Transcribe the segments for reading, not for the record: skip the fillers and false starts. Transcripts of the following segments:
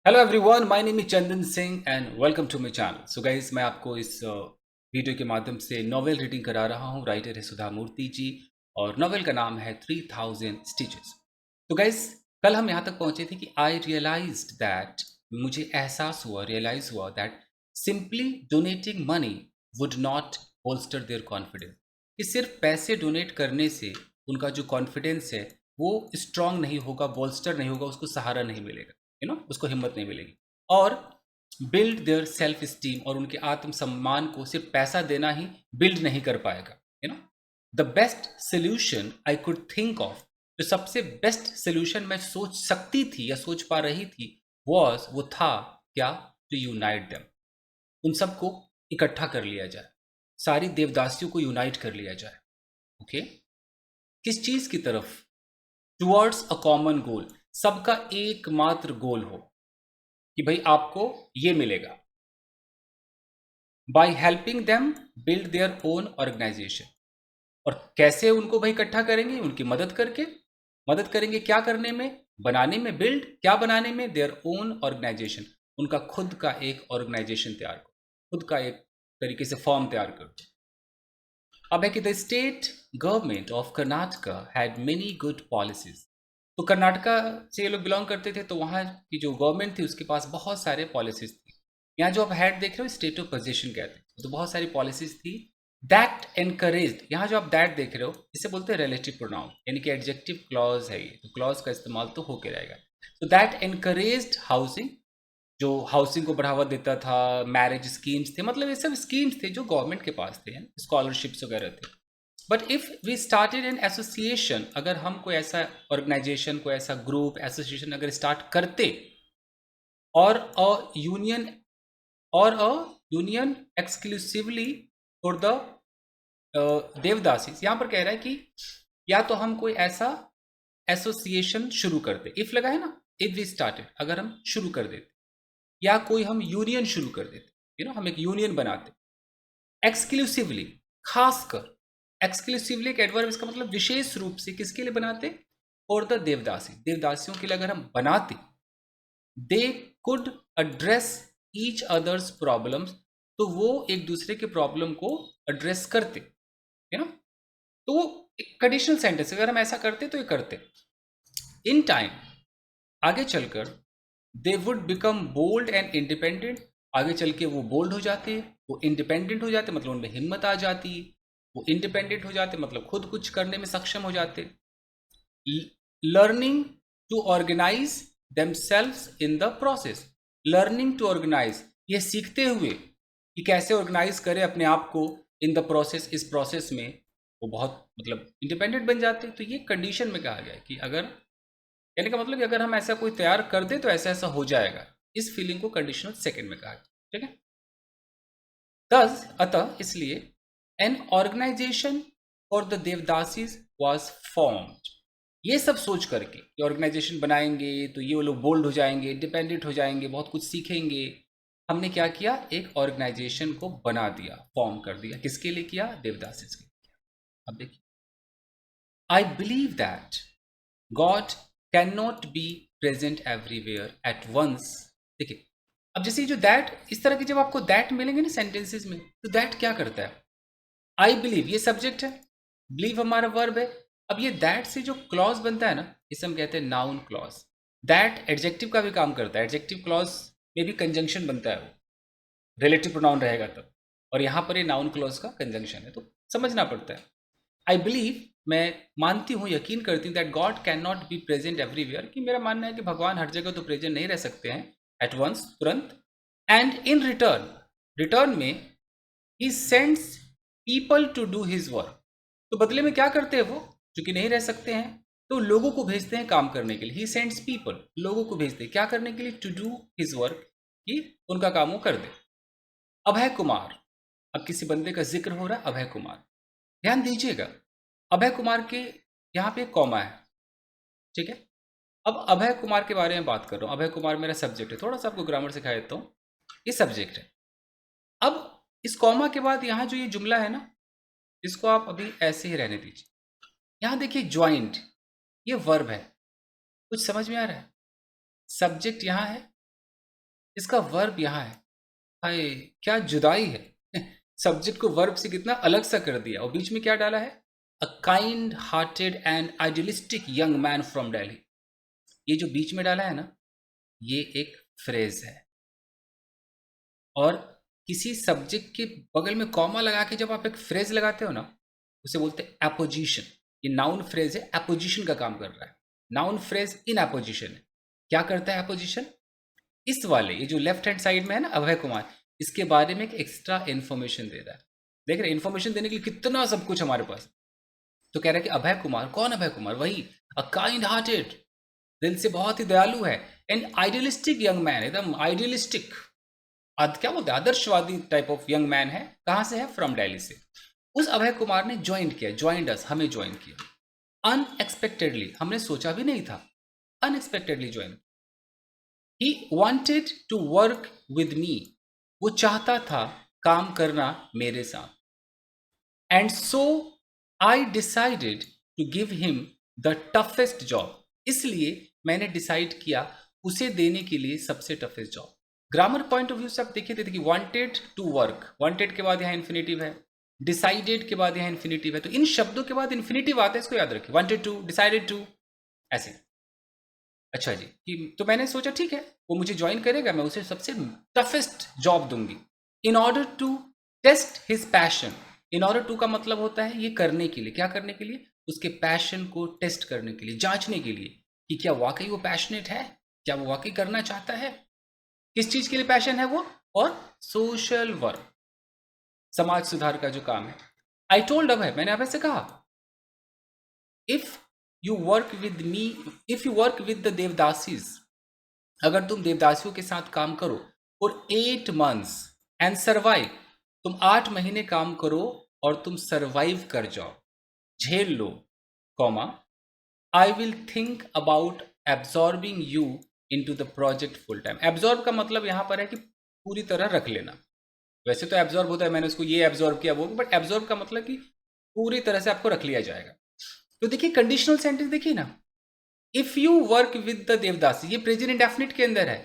Hello everyone, my name is Chandan Singh and welcome to my channel. So guys, मैं आपको इस video के माध्यम से नॉवेल रीडिंग करा रहा हूँ। राइटर है सुधा मूर्ति जी और नॉवेल का नाम है 3000 स्टिचेस। तो गाइस, कल हम यहाँ तक पहुँचे थे कि आई रियलाइज्ड दैट, मुझे एहसास हुआ, रियलाइज हुआ that simply donating money would not bolster there confidence. कि सिर्फ पैसे डोनेट करने से उनका जो कॉन्फिडेंस है वो स्ट्रांग नहीं होगा, बोल्स्टर नहीं होगा, उसको सहारा नहीं मिलेगा, उसको हिम्मत नहीं मिलेगी। और बिल्ड देयर सेल्फ स्टीम, और उनके आत्मसम्मान को सिर्फ पैसा देना ही बिल्ड नहीं कर पाएगा। The best solution I could think of, जो सबसे बेस्ट सोल्यूशन मैं सोच सकती थी या सोच पा रही थी, वो था क्या? टू यूनाइट देम, उन सबको इकट्ठा कर लिया जाए, सारी देवदासियों को यूनाइट कर लिया जाए। ओके, किस चीज की तरफ? टुवर्ड्स अ कॉमन गोल, सबका एकमात्र गोल हो कि भाई आपको ये मिलेगा। By helping them build their own organisation, और कैसे उनको भाई इकट्ठा करेंगे? उनकी मदद करके। मदद करेंगे क्या करने में? बनाने में। बिल्ड क्या बनाने में? देयर ओन ऑर्गेनाइजेशन, उनका खुद का एक ऑर्गेनाइजेशन तैयार करो, खुद का एक तरीके से फॉर्म तैयार करो। अब है कि the state government of Karnataka had many good policies. तो कर्नाटका से ये लोग बिलोंग करते थे, तो वहाँ की जो गवर्नमेंट थी उसके पास बहुत सारे पॉलिसीज थी। यहाँ जो आप हेड देख रहे हो स्टेट ऑफ पोजीशन कहते हैं, तो बहुत सारी पॉलिसीज थी। दैट एनकरेज, यहाँ जो आप दैट देख रहे हो इसे बोलते हैं रिलेटिव प्रोनाउन, यानी कि एडजेक्टिव क्लॉज है ये, तो क्लॉज का इस्तेमाल तो होके रहेगा। तो दैट एनकरेज्ड हाउसिंग, जो हाउसिंग को बढ़ावा देता था। मैरिज स्कीम्स थे, मतलब ये सब स्कीम्स थे जो गवर्नमेंट के पास थे, स्कॉलरशिप्स वगैरह थे। But if we started an association, अगर हम कोई ऐसा ऑर्गेनाइजेशन, कोई ऐसा ग्रुप, एसोसिएशन अगर स्टार्ट करते, और अ यूनियन और a union exclusively for the devadasis, यहां पर कह रहा है कि या तो हम कोई ऐसा एसोसिएशन शुरू करते, इफ लगा है ना, इफ वी स्टार्टेड, अगर हम शुरू कर देते, या कोई हम यूनियन शुरू कर देते, हम एक यूनियन बनाते। एक्सक्लूसिवली, खासकर। एक्सक्लूसिवली एक एडवर्ब, इसका मतलब विशेष रूप से किसके लिए बनाते? और द देवदासी, देवदासियों के लिए अगर हम बनाते, they could address each others problems, तो वो एक दूसरे के प्रॉब्लम को एड्रेस करते, है ना। तो वो कंडीशनल सेंटेंस, अगर हम ऐसा करते तो ये करते। इन टाइम, आगे चलकर, they would become bold and independent, आगे चल के वो बोल्ड हो जाते, वो इंडिपेंडेंट हो जाते, मतलब उनमें हिम्मत आ जाती, वो इंडिपेंडेंट हो जाते, मतलब खुद कुछ करने में सक्षम हो जाते। Learning to organise themselves in the process, learning to organise, ये सीखते हुए कि कैसे ऑर्गेनाइज करें अपने आप को इन द प्रोसेस, इस प्रोसेस में वो बहुत मतलब इंडिपेंडेंट बन जाते। तो ये कंडीशन में कहा गया है कि अगर, कहने का मतलब कि अगर हम ऐसा कोई तैयार कर दे तो ऐसा ऐसा हो जाएगा, इस फीलिंग को कंडीशनल सेकंड में कहा गया। ठीक है। दस, अतः इसलिए, an organisation for the devadasis was formed, ये सब सोच करके कि ऑर्गेनाइजेशन बनाएंगे तो ये वो लोग बोल्ड हो जाएंगे, इंडिपेंडेंट हो जाएंगे, बहुत कुछ सीखेंगे। हमने क्या किया? एक ऑर्गेनाइजेशन को बना दिया, फॉर्म कर दिया। किसके लिए किया? देवदासीज के लिए किया। अब देखिए, I believe that God can not be present everywhere at once. देखिए, अब जैसे ये जो दैट, इस तरह के जब आपको दैट मिलेंगे ना सेंटेंसेस में, तो दैट क्या करता है? आई बिलीव ये सब्जेक्ट है, बिलीव हमारा वर्ब है। अब ये दैट से जो क्लॉज बनता है ना, इसे हम कहते हैं नाउन क्लॉज। दैट एडजेक्टिव का भी काम करता है, एडजेक्टिव क्लॉज में भी कंजंक्शन बनता है, वो रिलेटिव प्रोनाउन रहेगा तब, और यहाँ पर ये नाउन क्लॉज का कंजंक्शन है, तो समझना पड़ता है। आई बिलीव, मैं मानती हूँ, यकीन करती हूँ, that God can not be present everywhere, कि मेरा मानना है कि भगवान हर जगह तो प्रेजेंट नहीं रह सकते हैं एट वंस, तुरंत। एंड इन रिटर्न, रिटर्न में ही sends people to do his work, तो बदले में क्या करते हैं वो, चूंकि नहीं रह सकते हैं, तो लोगों को भेजते हैं काम करने के लिए। ही सेंड्स पीपल, लोगों को भेजते हैं क्या करने के लिए? टू डू हिज वर्क, कि उनका काम वो कर दे। अभय कुमार, अब किसी बंदे का जिक्र हो रहा है, अभय कुमार, ध्यान दीजिएगा। अभय कुमार के यहाँ पे कॉमा है, ठीक है। अब अभय कुमार के बारे में बात कर रहा हूँ, अभय कुमार मेरा सब्जेक्ट है, थोड़ा सा आपको ग्रामर सिखा देता हूँ, ये सब्जेक्ट है। अब इस कॉमा के बाद यहाँ जो ये जुमला है ना, इसको आप अभी ऐसे ही रहने दीजिए। यहाँ देखिए ज्वाइंट, ये वर्ब है, कुछ समझ में आ रहा है? सब्जेक्ट यहाँ है, इसका वर्ब यहाँ है। हाय, क्या जुदाई है। सब्जेक्ट को वर्ब से कितना अलग सा कर दिया, और बीच में क्या डाला है, a kind hearted and idealistic young man from Delhi. ये जो बीच में डाला है ना, ये एक फ्रेज है। और किसी सब्जेक्ट के बगल में कॉमा लगा के जब आप एक फ्रेज लगाते हो ना, उसे बोलते हैं एपोजिशन। ये नाउन फ्रेज है, एपोजिशन का काम कर रहा है। नाउन फ्रेज इन एपोजिशन है। क्या करता है एपोजिशन? इस वाले, ये जो लेफ्ट हैंड साइड में है ना, अभय कुमार, इसके बारे में एक एक्स्ट्रा इन्फॉर्मेशन दे रहा है। देख रहे, इन्फॉर्मेशन देने के लिए कितना सब कुछ हमारे पास। तो कह रहा है कि अभय कुमार, कौन अभय कुमार? वही, अ काइंड हार्टेड, दिल से बहुत ही दयालु है, एंड आइडियलिस्टिक यंग मैन, एकदम आइडियलिस्टिक, क्या बोलते हैं, आदर्शवादी टाइप ऑफ यंग मैन है। कहां से है? फ्रॉम दिल्ली से। उस अभय कुमार ने ज्वाइन किया, ज्वाइंड अस, हमें ज्वाइन किया अनएक्सपेक्टेडली, हमने सोचा भी नहीं था, unexpectedly join. He wanted to work with me, वो चाहता था काम करना मेरे साथ। And so I decided to give him the toughest job, इसलिए मैंने डिसाइड किया उसे देने के लिए सबसे toughest job. Grammar point of view से आप देखिए, देखिए वांटेड टू वर्क, वांटेड के बाद यहाँ इन्फिनेटिव है, डिसाइडेड के बाद यहाँ इन्फिनेटिव है, तो इन शब्दों के बाद इन्फिनेटिव आता है, इसको याद रखिए, वांटेड टू, डिसाइडेड टू, ऐसे। अच्छा जी, तो मैंने सोचा ठीक है, वो मुझे ज्वाइन करेगा, मैं उसे सबसे टफेस्ट जॉब दूंगी। In order to test his passion, in order to का मतलब होता है ये करने के लिए, क्या करने के लिए? उसके पैशन को टेस्ट करने के लिए, जांचने के लिए कि क्या वाकई वो पैशनेट है, क्या वो वाकई करना चाहता है, किस चीज के लिए पैशन है वो, और सोशल वर्क, समाज सुधार का जो काम है। आई टोल्ड अभय, मैंने अभय से कहा, if you work with me, if you work with the devadasis, अगर तुम देवदासियों के साथ काम करो फॉर 8 months एंड सर्वाइव, तुम 8 महीने काम करो और तुम सर्वाइव कर जाओ, झेल लो, comma, I will think about absorbing you into the project full time. Absorb का मतलब यहां पर है कि पूरी तरह रख लेना। वैसे तो एब्जॉर्ब होता है, मैंने उसको ये एब्जॉर्ब किया वो, बट एब्जॉर्ब का मतलब कि पूरी तरह से आपको रख लिया जाएगा। तो देखिए कंडीशनल सेंटेंस देखिए ना, if you work with the devadasi, ये प्रेजेंट इंडेफिनिट के अंदर है,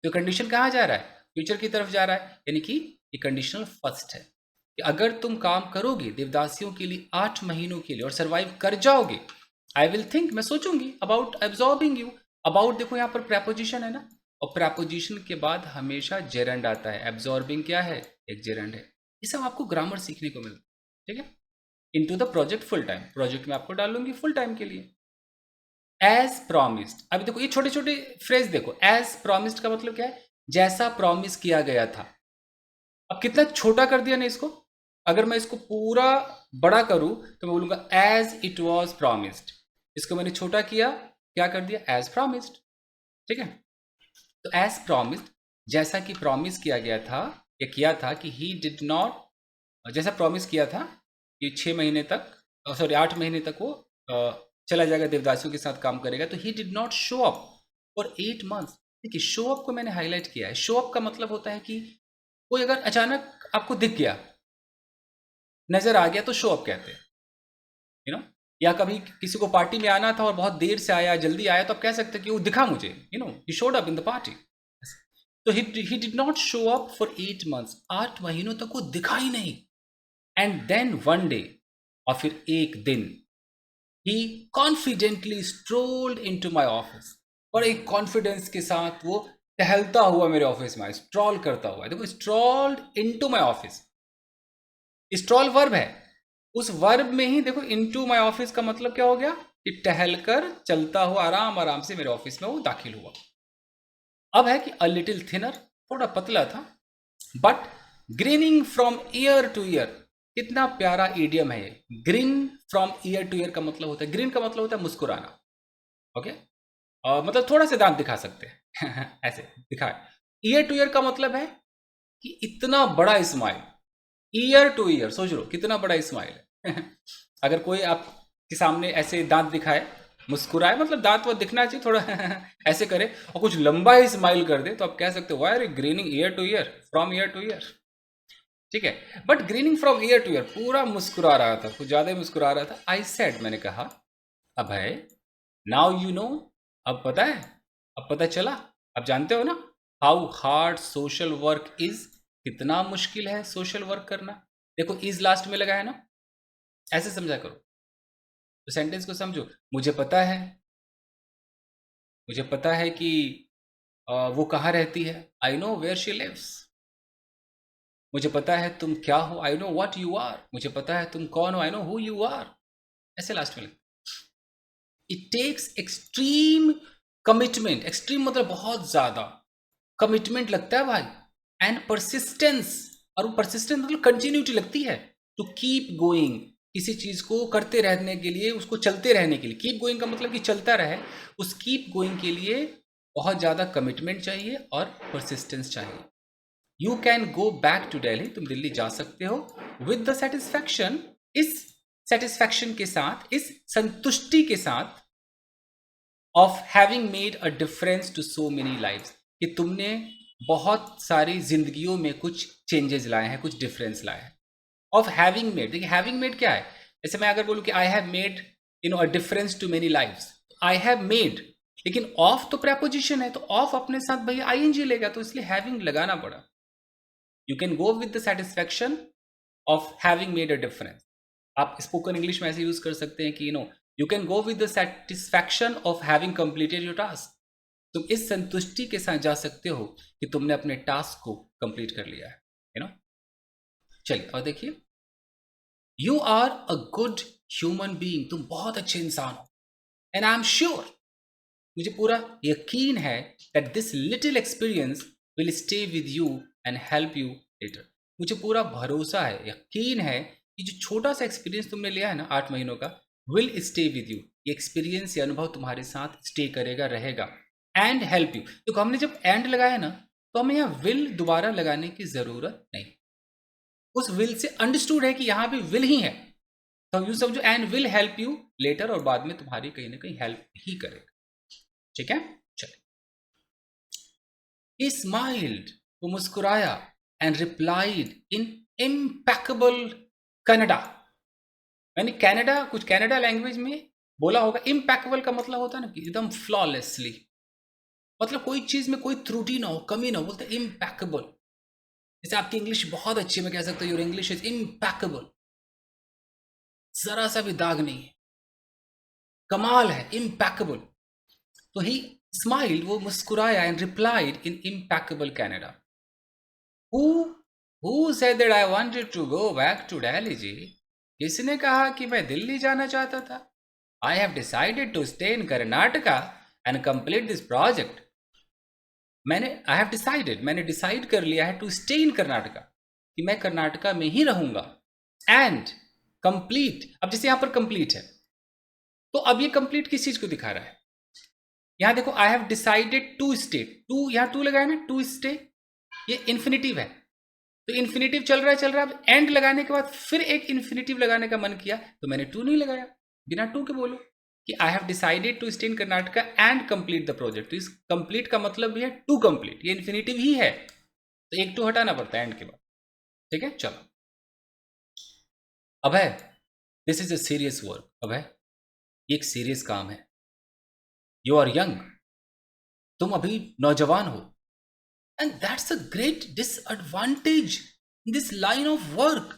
तो कंडीशन कहां जा रहा है? फ्यूचर की तरफ जा रहा है, यानी कि ये कंडीशनल फर्स्ट है कि अगर तुम काम करोगे देवदासियों के लिए 8 महीनों के लिए और सर्वाइव कर जाओगे, आई विल थिंक, मैं सोचूंगी, अबाउट एब्जॉर्बिंग यू। अबाउट देखो यहाँ पर प्रेपोजिशन है ना, और प्रेपोजिशन के बाद हमेशा जेरंड आता है, एब्जॉर्बिंग क्या है? एक जेरंड है। ये सब आपको ग्रामर सीखने को मिलता है, ठीक है। Into the project full time, project में आपको डालूंगी फुल टाइम के लिए। एज प्रॉमिस्ड, अभी देखो ये छोटे छोटे फ्रेज देखो, एज प्रॉमिस्ड का मतलब क्या है? जैसा प्रॉमिस किया गया था। अब कितना छोटा कर दिया ना इसको, अगर मैं इसको पूरा बड़ा करूं तो मैं बोलूंगा एज इट वॉज प्रॉमिस्ड, इसको मैंने छोटा किया, क्या कर दिया? एज प्रॉमिस्ड, ठीक है। तो एज प्रॉमिस्ड, जैसा कि प्रॉमिस किया गया था, या किया था कि ही डिड नॉट, जैसा प्रॉमिस किया था कि 6 महीने तक, सॉरी 8 महीने तक वो चला जाएगा, देवदासियों के साथ काम करेगा, तो he did not show up for 8 months। देखिए शो अप को मैंने हाईलाइट किया है। शो अप का मतलब होता है कि कोई अगर अचानक आपको दिख गया, नजर आ गया, तो शो अप कहते हैं, यू नो। या कभी किसी को पार्टी में आना था और बहुत देर से आया, जल्दी आया, तो आप कह सकते हैं कि वो दिखा मुझे, you know, he showed up in the party. तो he did not show up for 8 months, 8 महीनों तक वो दिखा ही नहीं। एंड देन वन डे, और फिर एक दिन, ही कॉन्फिडेंटली स्ट्रोल्ड इनटू माय ऑफिस, और एक कॉन्फिडेंस के साथ वो टहलता हुआ मेरे ऑफिस में आया, स्ट्रॉल करता हुआ। देखो strolled into my office, stroll verb है, उस वर्ब में ही देखो इनटू माय ऑफिस का मतलब क्या हो गया कि टहलकर, चलता हुआ आराम आराम से मेरे ऑफिस में वो दाखिल हुआ। अब है कि अ लिटिल थिनर, थोड़ा पतला था, but greening from year to year, कितना प्यारा ईडियम है ये। Green from year to year का मतलब होता है, ग्रीन का मतलब होता है मुस्कुराना, ओके। मतलब थोड़ा से दांत दिखा सकते हैं ऐसे दिखाए। ईयर टू ईयर का मतलब है कि इतना बड़ा स्माइल, ईयर टू ईयर, सोच लो कितना बड़ा स्माइल है। अगर कोई आपके सामने ऐसे दांत दिखाए, मुस्कुराए, मतलब दांत वो दिखना चाहिए थोड़ा ऐसे करे, और कुछ लंबा ही स्माइल कर दे, तो आप कह सकते हो why are greening year to year, from year to year, ठीक है। But greening from year to year, पूरा मुस्कुरा रहा था, कुछ ज्यादा ही मुस्कुरा रहा था। आई सेड, मैंने कहा, अभय, नाउ यू नो, अब पता है, अब पता चला, अब जानते हो ना, how hard social work is, कितना मुश्किल है सोशल वर्क करना। देखो इज लास्ट में लगा है ना, ऐसे समझा करो। तो सेंटेंस को समझो, मुझे पता है कि वो कहाँ रहती है, I know where she lives. मुझे पता है तुम क्या हो, I know what you are. मुझे पता है तुम कौन हो, I know who you are. ऐसे लास्ट में लगता है। It takes extreme commitment, extreme मतलब बहुत ज्यादा कमिटमेंट लगता है भाई, एंड परसिस्टेंस, और वो परसिस्टेंस मतलब कंटिन्यूटी लगती है, टू कीप गोइंग, किसी चीज को करते रहने के लिए, उसको चलते रहने के लिए। कीप गोइंग का मतलब कि चलता रहे, उस कीप गोइंग के लिए बहुत ज्यादा कमिटमेंट चाहिए और परसिस्टेंस चाहिए। You can go back to Delhi, तुम दिल्ली जा सकते हो, विद द सेटिस्फैक्शन, इस सेटिस्फैक्शन के साथ, इस संतुष्टि के साथ, of having made a difference to so many lives, कि तुमने बहुत सारी जिंदगियों में कुछ चेंजेस लाए हैं, कुछ डिफरेंस लाए हैं। ऑफ हैविंग मेड, देखिए हैविंग मेड क्या है, जैसे मैं अगर बोलूं कि I have made a difference to many lives, I have made, लेकिन ऑफ तो प्रेपोजिशन है, तो ऑफ अपने साथ भैया आईएनजी लेगा, तो इसलिए हैविंग लगाना पड़ा। You can go with the satisfaction of having made a difference. आप स्पोकन इंग्लिश में ऐसे यूज कर सकते हैं कि you can go with the satisfaction of having completed your task. तुम इस संतुष्टि के साथ जा सकते हो कि तुमने अपने टास्क को कंप्लीट कर लिया है, चलिए और देखिए, you are a good human being, तुम बहुत अच्छे इंसान हो, एंड आई एम श्योर, मुझे पूरा यकीन है, that this little experience will stay with you and help you later. मुझे पूरा भरोसा है, यकीन है कि जो छोटा सा एक्सपीरियंस तुमने लिया है ना 8 महीनों का, विल स्टे विद यू, ये एक्सपीरियंस, ये अनुभव तुम्हारे साथ स्टे करेगा, रहेगा, एंड हेल्प यू। देखो हमने जब एंड लगाया ना, तो हमें यहाँ विल दोबारा लगाने की जरूरत नहीं, उस विल से अंडरस्टूड है कि यहाँ भी विल ही है, तो यूं समझो and will help you later, और बाद में तुम्हारी कहीं ना कहीं हेल्प ही करेगा, ठीक है। चलिए, he smiled, वो मुस्कुराया, and replied in impeccable Canada. यानी कनाडा, कुछ कनाडा लैंग्वेज में बोला होगा, इम्पैकेबल का मतलब होता है ना कि एकदम फ्लॉलेसली, मतलब कोई चीज में कोई त्रुटि ना हो, कमी ना हो, बोलते इम्पैकेबल। जैसे आपकी इंग्लिश बहुत अच्छी है, मैं कह सकता हूँ योर इंग्लिश इज इम्पैकेबल, जरा सा भी दाग नहीं है, कमाल है, इम्पैकेबल। तो ही स्माइल्ड, वो मुस्कुराया, and replied in impeccable Kannada. Who who said that I wanted to go back to Delhi ji, किसने कहा कि मैं दिल्ली जाना चाहता था। I have decided to stay in Karnataka and complete this project. मैंने डिसाइड कर लिया है टू स्टे इन कर्नाटका, कि मैं कर्नाटका में ही रहूंगा, एंड कंप्लीट, अब जैसे यहां पर कंप्लीट है, तो अब ये कंप्लीट किस चीज को दिखा रहा है, यहां देखो I have decided to stay, to यहां टू लगाया ना, टू स्टे, ये इन्फिनिटिव है, तो इन्फिनिटिव चल रहा है, अब एंड लगाने के बाद फिर एक इन्फिनिटिव लगाने का मन किया, तो मैंने टू नहीं लगाया, बिना टू के बोलो कि I have decided to stay in Karnataka and complete the project. तो इस कंप्लीट का मतलब भी है टू कंप्लीट, ये इन्फिनिटिव ही है, तो एक टू हटाना पड़ता है एंड के बाद, ठीक है। चलो, अब है, this is a serious work, अब है ये एक सीरियस काम है। यू आर यंग, तुम अभी नौजवान हो, and that's a great disadvantage in this line of work,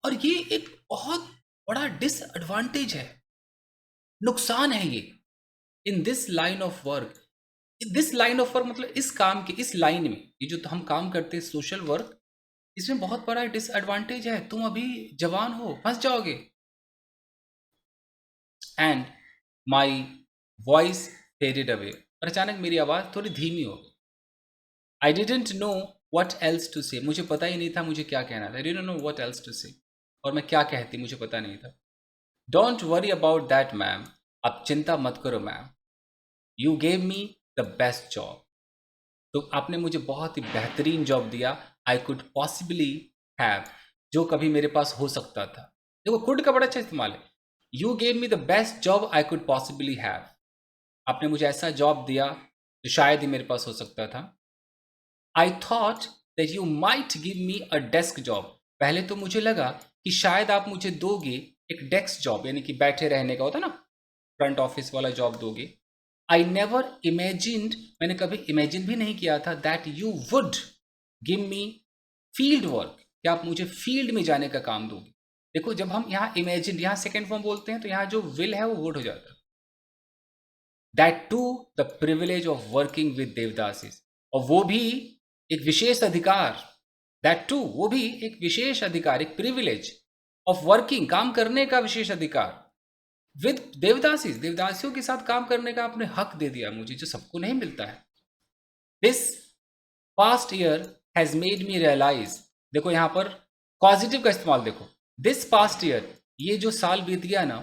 और ये एक बहुत बड़ा डिसएडवांटेज है, नुकसान है ये, in this line of work. This line of work मतलब इस काम के, इस लाइन में, ये जो हम काम करते हैं सोशल वर्क, इसमें बहुत बड़ा डिसएडवांटेज है, तुम अभी जवान हो, फंस जाओगे। And my voice faded away, और अचानक मेरी आवाज थोड़ी धीमी हो गई। I didn't know what else to say, मुझे पता ही नहीं था मुझे क्या कहना था, I didn't know what else to say, और मैं क्या कहती मुझे पता नहीं था। Don't worry about that ma'am, आप चिंता मत करो ma'am, you gave me the best job, तो आपने मुझे बहुत ही बेहतरीन जॉब दिया, आई कुड पॉसिबली हैव, जो कभी मेरे पास हो सकता था। देखो कुड का बड़ा अच्छा इस्तेमाल है, you gave me the best job I could possibly have, आपने मुझे ऐसा जॉब दिया जो शायद ही मेरे पास हो सकता था। I thought that you might give me a desk job, पहले तो मुझे लगा कि शायद आप मुझे दोगे एक डेस्क जॉब, यानी कि बैठे रहने का होता ना, फ्रंट ऑफिस वाला जॉब दोगे। आई नेवर इमेजिन्ड, मैंने कभी इमेजिन भी नहीं किया था, that you would give me field work, कि आप मुझे फील्ड में जाने का काम दोगे। देखो जब हम यहाँ इमेजिन, यहाँ सेकेंड फॉर्म बोलते हैं तो यहाँ जो विल है वो वुड हो जाता है। That to the privilege of working with devadasis, और वो भी एक विशेष अधिकार, दैट टू वो भी एक विशेष अधिकार, एक प्रिविलेज ऑफ वर्किंग, काम करने का विशेष अधिकार, विद देवदासीज, देवदासियों के साथ काम करने का आपने हक दे दिया मुझे, जो सबको नहीं मिलता है। This past year has made me realise, देखो यहां पर पॉजिटिव का इस्तेमाल देखो, दिस पास्ट ईयर, ये जो साल बीत गया ना,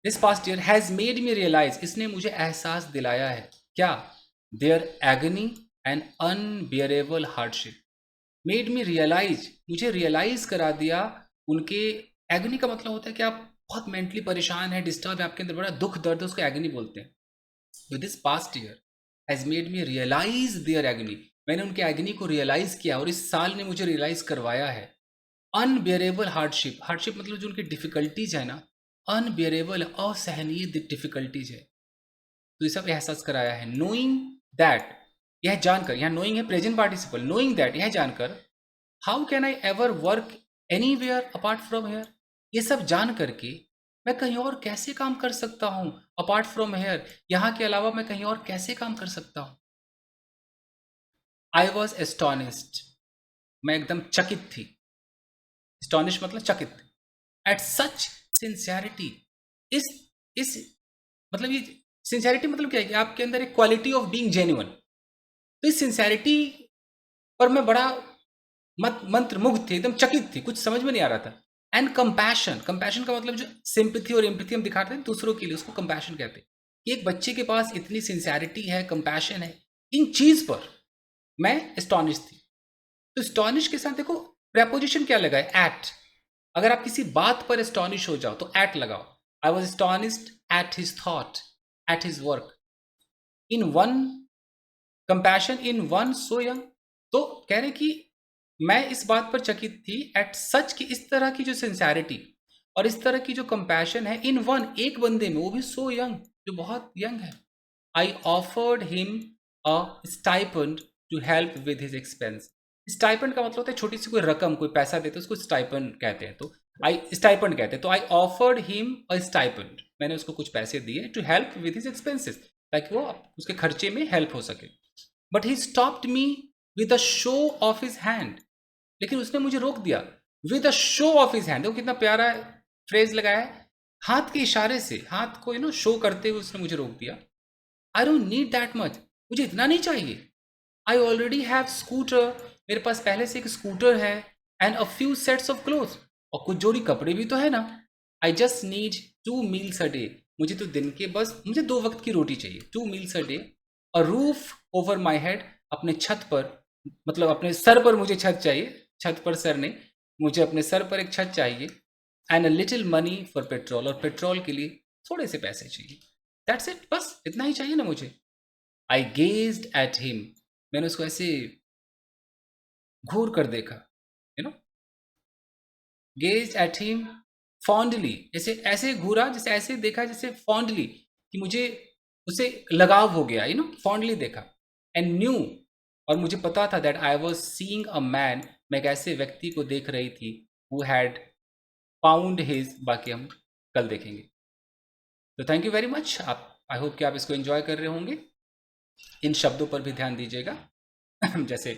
this past year has made me realise, इसने मुझे एहसास दिलाया है क्या, their agony and unbearable hardship, made me realise, मुझे रियलाइज करा दिया उनके, एगनी का मतलब होता है कि आप बहुत मेंटली परेशान है, डिस्टर्ब है, आपके अंदर बड़ा दुख दर्द है, उसको एगनी बोलते हैं। तो this past year has made me realise their agony, मैंने उनके एगनी को रियलाइज किया, और इस साल ने मुझे रियलाइज करवाया है। अनबियरेबल हार्डशिप, हार्डशिप मतलब जो उनकी डिफिकल्टीज है ना, अनबियरेबल, असहनीय डिफिकल्टीज है, तो ये सब एहसास कराया है। नोइंग दैट, यह जानकर, यहाँ नोइंग है प्रेजेंट पार्टिसिपल, नोइंग दैट यह जानकर, how can I ever work anywhere apart from here, ये सब जान करके मैं कहीं और कैसे काम कर सकता हूं, अपार्ट फ्रॉम हेयर, यहाँ के अलावा मैं कहीं और कैसे काम कर सकता हूं। आई वॉज एस्टोनिस्ड, मैं एकदम चकित थी, एस्टोनिश मतलब चकित, एट सच सिंसियरिटी, इस मतलब ये सिंसियरिटी मतलब क्या है कि आपके अंदर एक क्वालिटी ऑफ बीइंग जेन्युइन, तो इस सिंसियरिटी पर मैं बड़ा मंत्र मुग्ध थे, एकदम चकित थी, कुछ समझ में नहीं आ रहा था। एंड कंपैशन, कंपैशन का मतलब जो सिंपैथी और एम्पैथी हम दिखाते हैं दूसरों के लिए, उसको कंपैशन कहते हैं। कि एक बच्चे के पास इतनी सिंसियरिटी है, कंपैशन है, इन चीज पर मैं एस्टॉनिश थी। तो एस्टॉनिश के साथ देखो प्रेपोजिशन क्या लगा है, एट, अगर आप किसी बात पर एस्टॉनिश हो जाओ तो एट लगाओ। I was astonished at his thought, at his work, in one compassion in one so young, तो कह रहे कि मैं इस बात पर चकित थी, एट सच की इस तरह की जो सिंसियरिटी और इस तरह की जो कंपैशन है, इन वन एक बंदे में, वो भी सो यंग, जो बहुत यंग है। I offered him a stipend to help with his expense, stipend का मतलब होता है छोटी सी कोई रकम, कोई पैसा देते हैं उसको स्टाइपेंड कहते हैं, तो आई स्टाइपेंड कहते हैं, तो I offered him a stipend, मैंने उसको कुछ पैसे दिए, to help with his expenses, ताकि वो उसके खर्चे में हेल्प हो सके। But he stopped me with a show of his hand, लेकिन उसने मुझे रोक दिया, with a show of his hand, देखो कितना प्यारा फ्रेज लगाया है, हाथ के इशारे से, हाथ को शो करते हुए उसने मुझे रोक दिया। I don't need that much, मुझे इतना नहीं चाहिए। आई ऑलरेडी हैव स्कूटर, मेरे पास पहले से एक स्कूटर है, and a few sets of cloth, और कुछ जोड़ी कपड़े भी तो है ना। I just need 2 meals a day, मुझे तो दिन के बस, मुझे 2 वक्त की रोटी चाहिए, 2 meals a day, a roof over my head, अपने छत पर, मतलब अपने सर पर मुझे छत चाहिए, छत पर सर नहीं, मुझे अपने सर पर एक छत चाहिए, and a little money for petrol, और पेट्रोल के लिए थोड़े से पैसे चाहिए, दैट्स इट, बस इतना ही चाहिए ना मुझे। आई गेज्ड एट हिम, मैंने उसको ऐसे घूर कर देखा, you know, gazed at him fondly, जैसे ऐसे घूरा, जैसे ऐसे देखा, जैसे फॉन्डली, कि मुझे उसे लगाव हो गया, फॉन्डली देखा, एंड न्यू, और मुझे पता था that I was seeing a man, मैं एक ऐसे व्यक्ति को देख रही थी, हु हैड फाउंड हिज, बाकी हम कल देखेंगे। तो थैंक यू वेरी मच, आप, आई होप कि आप इसको एंजॉय कर रहे होंगे। इन शब्दों पर भी ध्यान दीजिएगा। जैसे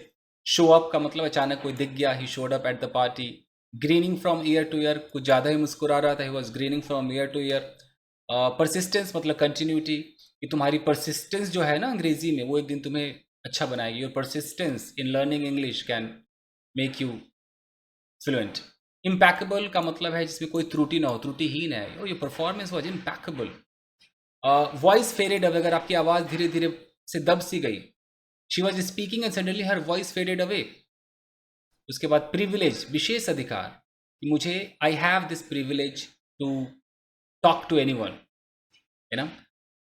शो अप का मतलब अचानक कोई दिख गया, ही showed up at the party, grinning from year to year, कुछ ज़्यादा ही मुस्कुरा रहा था, he was grinning from year to year. Persistence मतलब कंटिन्यूटी, कि तुम्हारी परसिस्टेंस जो है ना अंग्रेजी में, वो एक दिन तुम्हें अच्छा बनाएगी। Your persistence in learning English can make you fluent. Impeccable का मतलब है जिसमें कोई त्रुटि ना हो, त्रुटिहीन है, your performance was impeccable. Voice faded away, अगर आपकी आवाज़ धीरे धीरे से दब सी गई, she was speaking and suddenly her voice faded away. उसके बाद प्रिविलेज, विशेष अधिकार, कि मुझे, I have this privilege to talk to anyone, है ना।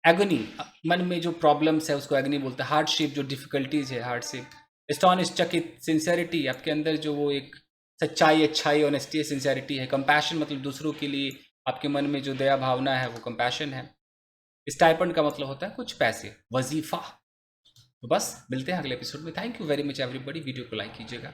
एगनी, मन में जो प्रॉब्लम्स है उसको एगनी बोलते हैं। हार्डशिप, जो डिफिकल्टीज है, हार्डशिप। एस्टॉनिश, चकित। सिंसियरिटी, आपके अंदर जो वो एक सच्चाई, अच्छाई, ऑनेस्टी, सिंसियरिटी है। कंपैशन मतलब दूसरों के लिए आपके मन में जो दया भावना है, वो कंपैशन है। स्टाइपेंड का मतलब होता है कुछ पैसे, वजीफा। तो बस मिलते हैं अगले एपिसोड में। Thank you very much everybody, video को लाइक कीजिएगा।